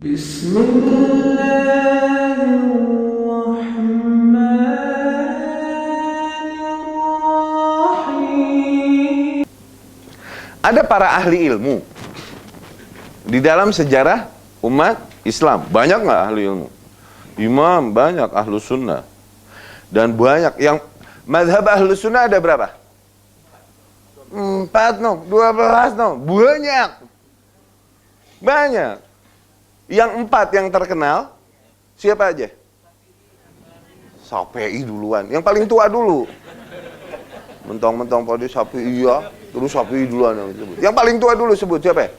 Bismillahirrahmanirrahim. Ada para ahli ilmu di dalam sejarah umat Islam. Banyak nggak ahli ilmu? Imam banyak, ahlu sunnah. Dan banyak yang mazhab ahlu sunnah ada berapa? 4 no, 12 no, banyak. Yang 4 yang terkenal siapa aja? Syafi'i duluan, yang paling tua dulu. Mentong-mentong pada Syafi'i ya, terus Syafi'i duluan yang disebut. Yang paling tua dulu sebut siapa?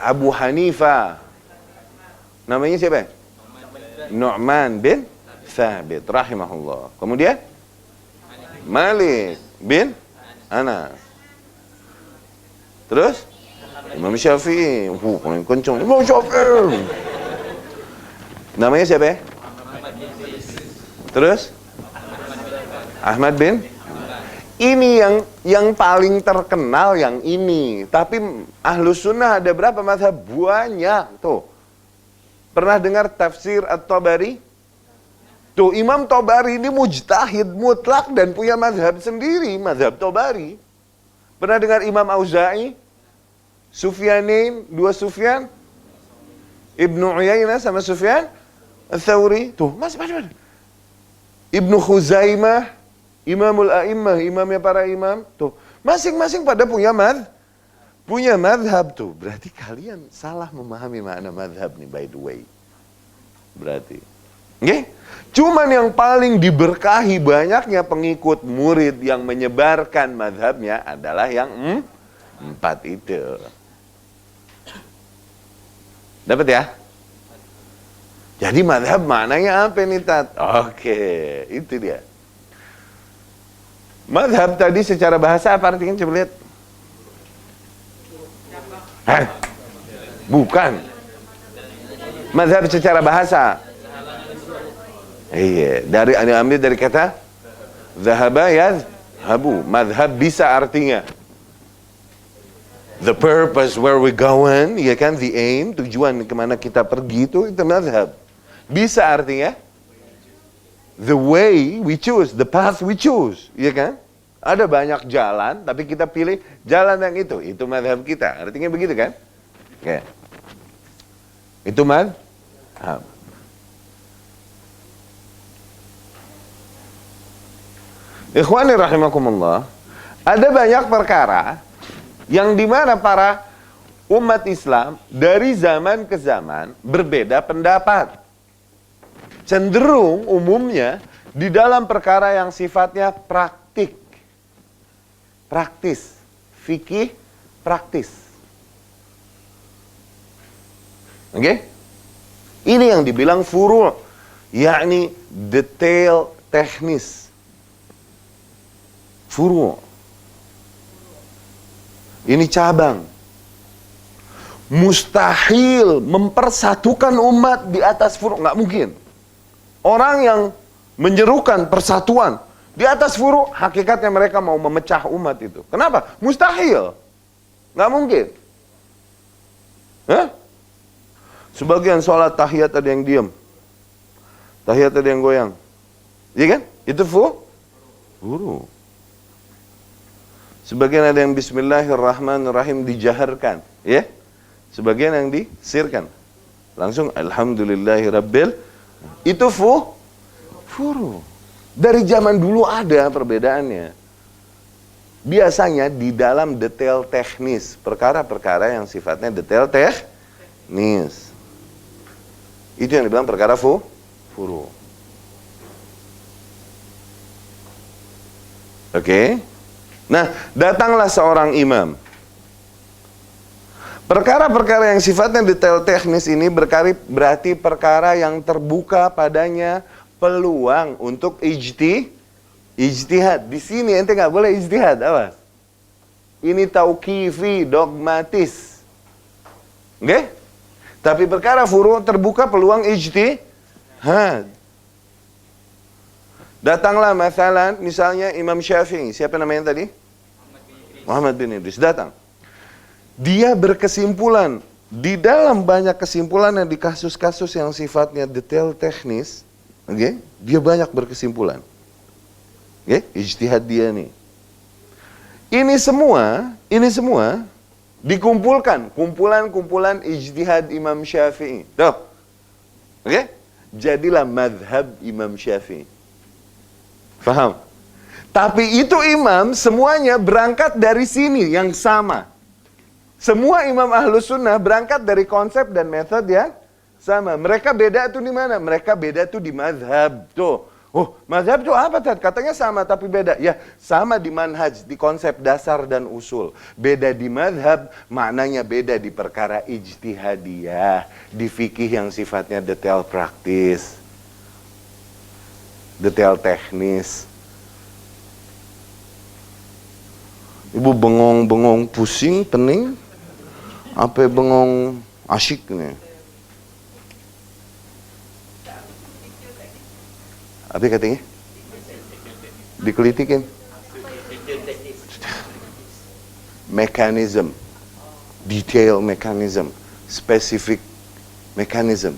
Abu Hanifah. Namanya siapa? Nu'man bin Thabit rahimahullah. Kemudian Malik bin Anas. Terus Imam Syafi'i. Kencang Imam Syafi'i. Namanya siapa? Terus Ahmad bin. Ini yang paling terkenal yang ini. Tapi Ahlus Sunnah ada berapa mazhab? Banyak. Tuh. Pernah dengar tafsir At-Tabari? Tuh, Imam Tabari ini mujtahid mutlak dan punya mazhab sendiri, mazhab Tabari. Pernah dengar Imam Auza'i? Sufyanin, 2 Sufyan? Ibnu Uyainah sama Sufyan Ats-Tsauri. Tuh, masih. Ibnu Khuzaimah, Imamul A'immah, imamnya para imam. Tuh, masing-masing pada punya mazhab tuh. Berarti kalian salah memahami makna mazhab nih, by the way. Berarti. Nggih? Cuman yang paling diberkahi banyaknya pengikut murid yang menyebarkan mazhabnya adalah yang 4 itu. Dapat ya? Jadi mazhab maknanya apa nih, Tat? Oke, itu dia. Mazhab tadi secara bahasa apa artinya? Coba lihat. Hah? Bukan. Mazhab secara bahasa. Iya, ambil dari kata zahaba yazhabu. Mazhab bisa artinya the purpose where we going, ya kan, the aim, tujuan kemana kita pergi itu mazhab. Bisa artinya the way we choose, the path we choose, ya kan? Ada banyak jalan, tapi kita pilih jalan yang itu mazhab kita. Artinya begitu kan? Oke. Itu mazhab. Ikhwani rahimakumullah, ada banyak perkara yang dimana para umat Islam dari zaman ke zaman berbeda pendapat. Cenderung umumnya di dalam perkara yang sifatnya praktis, fikih praktis. Oke? Ini yang dibilang furu', yakni detail teknis. Furu'. Ini cabang. Mustahil mempersatukan umat di atas furu', nggak mungkin. Orang yang menyerukan persatuan di atas furu', hakikatnya mereka mau memecah umat itu. Kenapa? Mustahil. Nggak mungkin. Hah? Sebagian sholat tahiyat ada yang diam. Tahiyat ada yang goyang. Iya kan? Itu furu'. Sebagian ada yang bismillahirrahmanirrahim dijaharkan, ya. Sebagian yang disirkan. Langsung alhamdulillahirabbil. Itu furu'. Dari zaman dulu ada perbedaannya. Biasanya di dalam detail teknis, perkara-perkara yang sifatnya detail teknis. Itu yang dibilang perkara furu'. Oke? Nah, datanglah seorang imam. Perkara-perkara yang sifatnya detail teknis ini berarti perkara yang terbuka padanya peluang untuk ijtihad. Di sini ente nggak boleh ijtihad, awas. Ini tauqifi, dogmatis. Oke? Tapi perkara furu' terbuka peluang ijtihad. Datanglah misalnya Imam Syafi'i. Siapa namanya tadi? Muhammad bin Idris. Datang. Dia berkesimpulan Di dalam banyak kesimpulan di kasus-kasus yang sifatnya detail teknis, oke, dia banyak berkesimpulan. Oke, ijtihad dia nih. Ini semua dikumpulkan, kumpulan-kumpulan ijtihad Imam Syafi'i. Tuh. Oke? Jadilah madhab Imam Syafi'i. Faham? Tapi itu imam semuanya berangkat dari sini yang sama. Semua imam Ahlus Sunnah berangkat dari konsep dan metode yang sama. Mereka beda tuh di mana? Mereka beda tuh di madhab. Tuh. Oh, madhab tuh apa, Tad? Katanya sama tapi beda. Ya, sama di manhaj, di konsep dasar dan usul. Beda di madhab, maknanya beda di perkara ijtihadiyah. Di fikih yang sifatnya detail praktis. Detail teknis. Ibu bengong-bengong pusing, pening. Apa bengong asyik nih? Apa katanya? Dikelitikin. Mekanisme. Detail mekanisme. Spesifik mekanisme.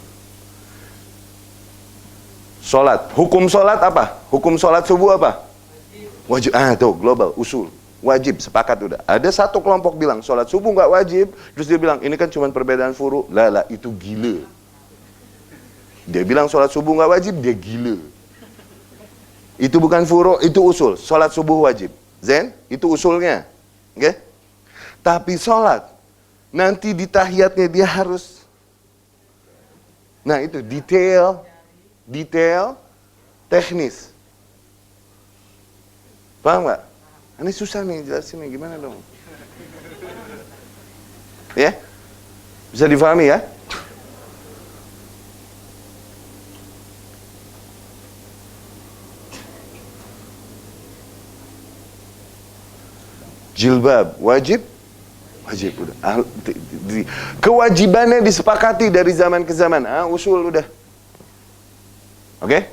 Sholat. Hukum sholat apa? Hukum sholat subuh apa? Wajib. Tuh global, usul. Wajib, sepakat udah. Ada satu kelompok bilang sholat subuh nggak wajib, terus dia bilang ini kan cuma perbedaan furu. Lah, itu gila. Dia bilang sholat subuh nggak wajib, dia gila. Itu bukan furu, itu usul. Sholat subuh wajib. Zen, itu usulnya. Oke? Tapi sholat, nanti di tahiyatnya dia harus. Nah itu detail teknis. Paham nggak? Ini susah nih jelasin nih, gimana dong? Ya? Bisa difahami ya? Jilbab wajib? Wajib udah. Kewajibannya disepakati dari zaman ke zaman. Usul udah. Oke?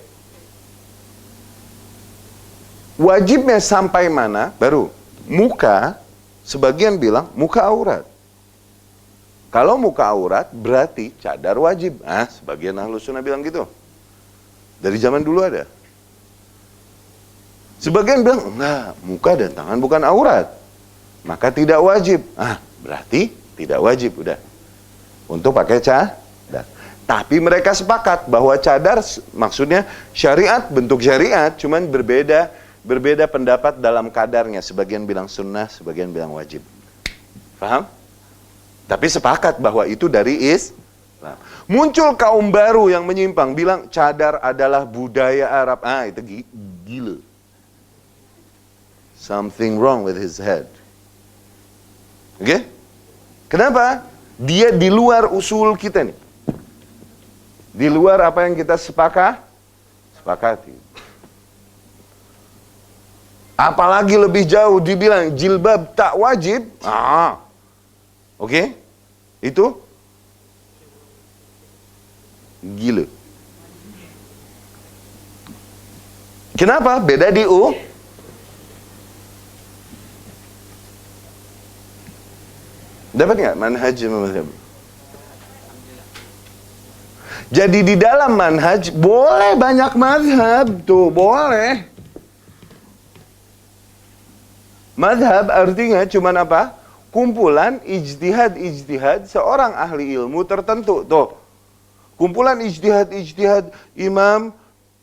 Wajibnya sampai mana? Baru muka, sebagian bilang muka aurat. Kalau muka aurat berarti cadar wajib. Sebagian Ahlus Sunnah bilang gitu. Dari zaman dulu ada. Sebagian bilang, enggak, muka dan tangan bukan aurat. Maka tidak wajib. Berarti tidak wajib udah. Untuk pakai cadar. Tapi mereka sepakat bahwa cadar maksudnya syariat, bentuk syariat, cuman berbeda pendapat dalam kadarnya. Sebagian bilang sunnah, sebagian bilang wajib. Paham? Tapi sepakat bahwa itu dari Islam. Muncul kaum baru yang menyimpang, bilang cadar adalah budaya Arab. Itu gila. Something wrong with his head. Oke? Kenapa? Dia di luar usul kita nih. Di luar apa yang kita sepakati. Apalagi lebih jauh dibilang jilbab tak wajib. Oke? Itu gila. Kenapa? Beda di Dapat nggak manhaj mazhab? Jadi di dalam manhaj boleh banyak mazhab tuh, boleh. Mazhab artinya cuman apa? Kumpulan ijtihad seorang ahli ilmu tertentu. Tuh. Kumpulan ijtihad Imam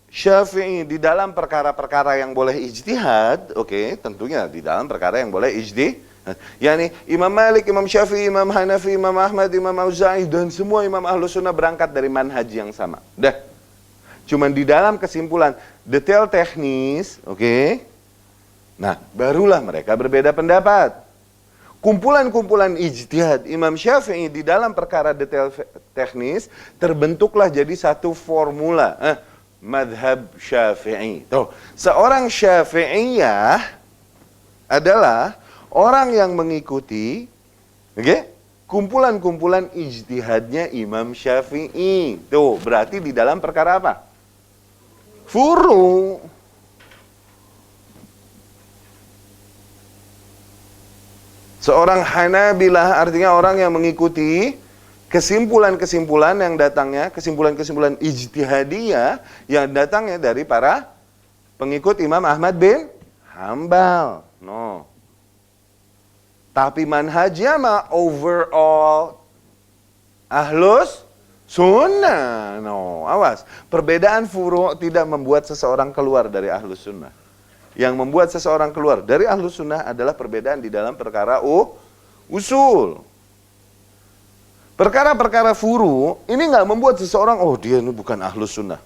Syafi'i di dalam perkara-perkara yang boleh ijtihad, oke, tentunya di dalam perkara yang boleh ijtihad. Yani Imam Malik, Imam Syafi'i, Imam Hanafi, Imam Ahmad, Imam Auza'i dan semua Imam Ahlus Sunnah berangkat dari manhaj yang sama. Dah. Cuman di dalam kesimpulan detail teknis, oke. Nah, barulah mereka berbeda pendapat. Kumpulan-kumpulan ijtihad Imam Syafi'i di dalam perkara detail teknis terbentuklah jadi satu formula. Madhab Syafi'i. Tuh, seorang Syafi'iyah adalah orang yang mengikuti kumpulan-kumpulan ijtihadnya Imam Syafi'i. Tuh, berarti di dalam perkara apa? Furu'. Seorang Hanabilah artinya orang yang mengikuti kesimpulan-kesimpulan yang datangnya, kesimpulan-kesimpulan ijtihadiyah yang datangnya dari para pengikut Imam Ahmad bin Hambal. No. Tapi manhajnya mah overall ahlus sunnah. No, awas. Perbedaan furu' tidak membuat seseorang keluar dari ahlus sunnah. Yang membuat seseorang keluar dari ahlus sunnah adalah perbedaan di dalam perkara usul. Perkara-perkara furu' ini nggak membuat seseorang, oh dia ini bukan ahlus sunnah.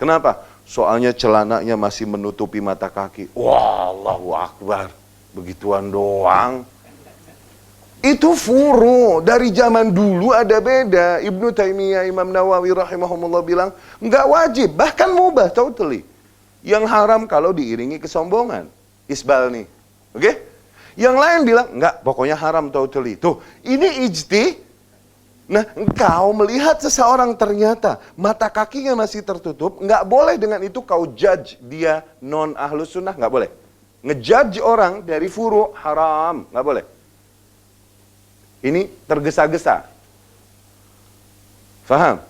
Kenapa? Soalnya celananya masih menutupi mata kaki. Wah, Allahu Akbar. Begituan doang. Itu furu'. Dari zaman dulu ada beda. Ibnu Taimiyah, Imam Nawawi rahimahumullah bilang, nggak wajib, bahkan mubah totally. Yang haram kalau diiringi kesombongan. Isbal nih. Oke? Yang lain bilang, nggak, pokoknya haram totally. Tuh, ini ijtihad. Nah, engkau melihat seseorang ternyata mata kakinya masih tertutup, nggak boleh dengan itu kau judge dia non ahlus sunnah, nggak boleh. Ngejudge orang dari furu' haram, nggak boleh. Ini tergesa-gesa. Faham?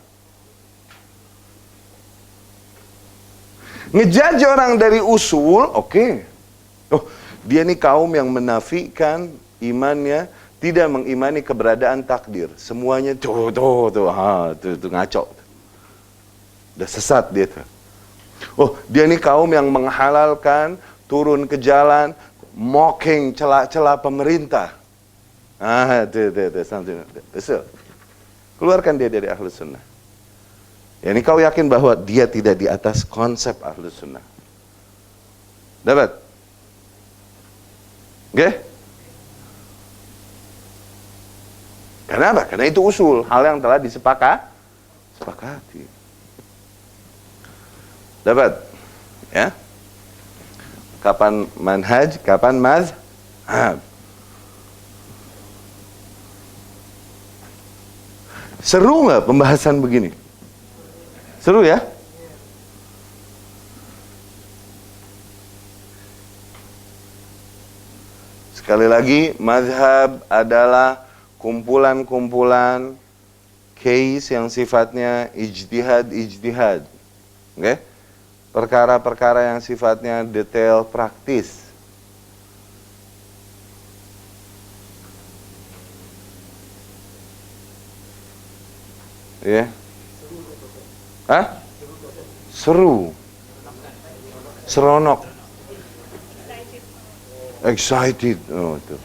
Ngejudge orang dari usul, oke. Oh, dia nih kaum yang menafikan imannya, tidak mengimani keberadaan takdir. Semuanya tuh ngaco. Udah sesat dia tuh. Oh, dia ini kaum yang menghalalkan turun ke jalan, mocking celah-celah pemerintah. Keluarkan dia dari ahlus sunnah. Ya, ini kau yakin bahwa dia tidak di atas konsep ahlus sunnah. Dapat? Oke? Kenapa? Karena itu usul, hal yang telah disepakati. Dapat? Ya? Kapan manhaj, kapan mazhab. Seru nggak pembahasan begini? Seru ya? Sekali lagi, mazhab adalah kumpulan-kumpulan case yang sifatnya ijtihad. Oke? Perkara-perkara yang sifatnya detail praktis. Ya. Hah? Seru. Seronok. Excited. Oh, itu.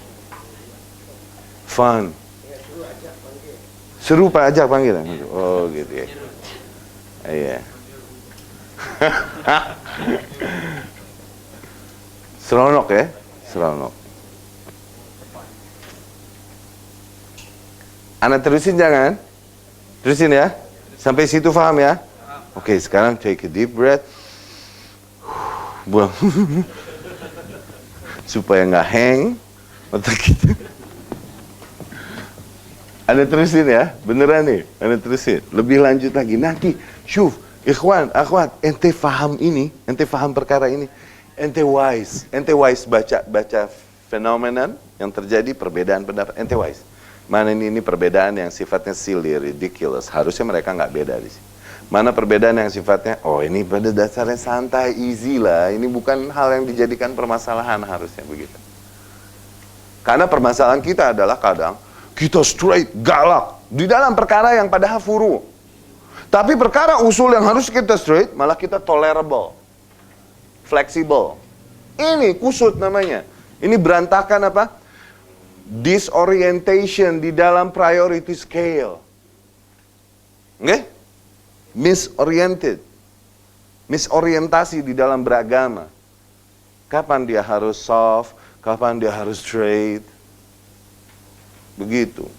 Fun. Seru Pak ajak panggil. Oh gitu ya. Iya. Seronok ya, seronok. Anak terusin jangan. Terusin ya. Sampai situ paham ya? Oke, sekarang take a deep breath. Buang. Supaya nggak hang otak kita. Anda terusin ya, beneran nih, Anda terusin. Lebih lanjut lagi, nanti, syuf, ikhwan, akhwat, ente faham ini, ente faham perkara ini, ente wise baca fenomenon yang terjadi, perbedaan pendapat, ente wise. Mana ini perbedaan yang sifatnya silly, ridiculous, harusnya mereka nggak beda di sini. Mana perbedaan yang sifatnya, oh ini pada dasarnya santai, easy lah, ini bukan hal yang dijadikan permasalahan, harusnya begitu. Karena permasalahan kita adalah kadang, kita straight, galak, di dalam perkara yang padahal furu. Tapi perkara usul yang harus kita straight, malah kita tolerable, fleksibel. Ini kusut namanya. Ini berantakan apa? Disorientation di dalam priority scale. Oke? Misoriented. Misorientasi di dalam beragama. Kapan dia harus soft, kapan dia harus straight. Begitu.